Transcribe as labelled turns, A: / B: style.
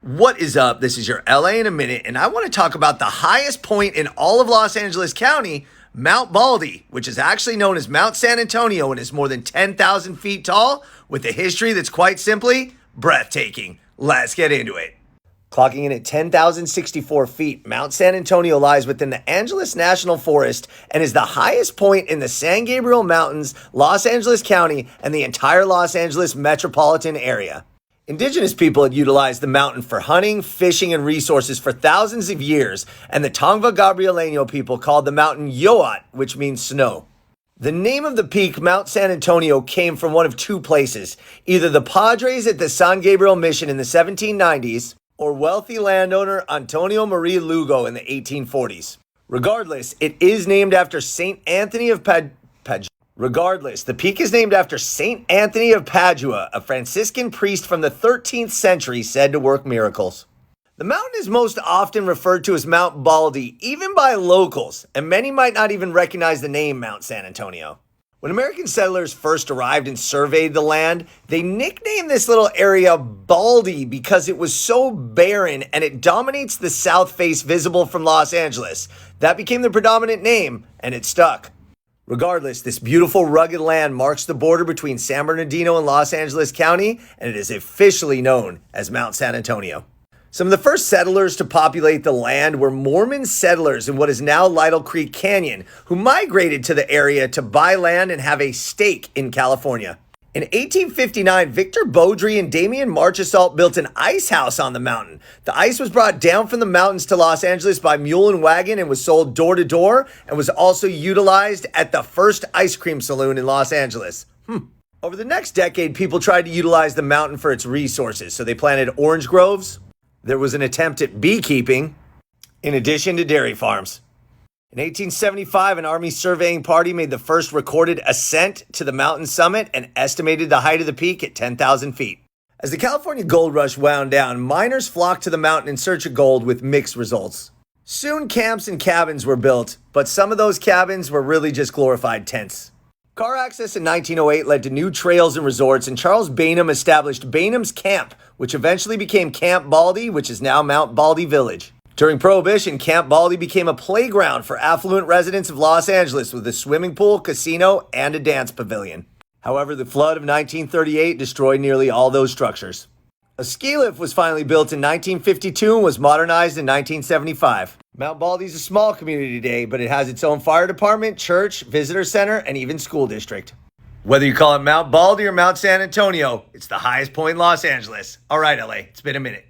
A: What is up? This is your LA in a minute, and I want to talk about the highest point in all of Los Angeles County, Mount Baldy, which is actually known as Mount San Antonio and is more than 10,000 feet tall with a history that's quite simply breathtaking. Let's get into it. Clocking in at 10,064 feet, Mount San Antonio lies within the Angeles National Forest and is the highest point in the San Gabriel Mountains, Los Angeles County, and the entire Los Angeles metropolitan area. Indigenous people had utilized the mountain for hunting, fishing, and resources for thousands of years, and the Tongva Gabrieleno people called the mountain Yoat, which means snow. The name of the peak, Mount San Antonio, came from one of two places, either the Padres at the San Gabriel Mission in the 1790s, or wealthy landowner Antonio Maria Lugo in the 1840s. Regardless, it is named after St. Anthony of Padua. Regardless, the peak is named after St. Anthony of Padua, a Franciscan priest from the 13th century said to work miracles. The mountain is most often referred to as Mount Baldy, even by locals, and many might not even recognize the name Mount San Antonio. When American settlers first arrived and surveyed the land, they nicknamed this little area Baldy because it was so barren and it dominates the south face visible from Los Angeles. That became the predominant name, and it stuck. Regardless, this beautiful rugged land marks the border between San Bernardino and Los Angeles County, and it is officially known as Mount San Antonio. Some of the first settlers to populate the land were Mormon settlers in what is now Lytle Creek Canyon, who migrated to the area to buy land and have a stake in California. In 1859, Victor Beaudry and Damian Marchessault built an ice house on the mountain. The ice was brought down from the mountains to Los Angeles by mule and wagon and was sold door to door, and was also utilized at the first ice cream saloon in Los Angeles. Over the next decade, people tried to utilize the mountain for its resources, so they planted orange groves. There was an attempt at beekeeping, in addition to dairy farms. In 1875, an Army surveying party made the first recorded ascent to the mountain summit and estimated the height of the peak at 10,000 feet. As the California gold rush wound down, miners flocked to the mountain in search of gold with mixed results. Soon camps and cabins were built, but some of those cabins were really just glorified tents. Car access in 1908 led to new trails and resorts, and Charles Bainham established Bainham's Camp, which eventually became Camp Baldy, which is now Mount Baldy Village. During Prohibition, Camp Baldy became a playground for affluent residents of Los Angeles with a swimming pool, casino, and a dance pavilion. However, the flood of 1938 destroyed nearly all those structures. A ski lift was finally built in 1952 and was modernized in 1975. Mount Baldy is a small community today, but it has its own fire department, church, visitor center, and even school district. Whether you call it Mount Baldy or Mount San Antonio, it's the highest point in Los Angeles. All right, LA, it's been a minute.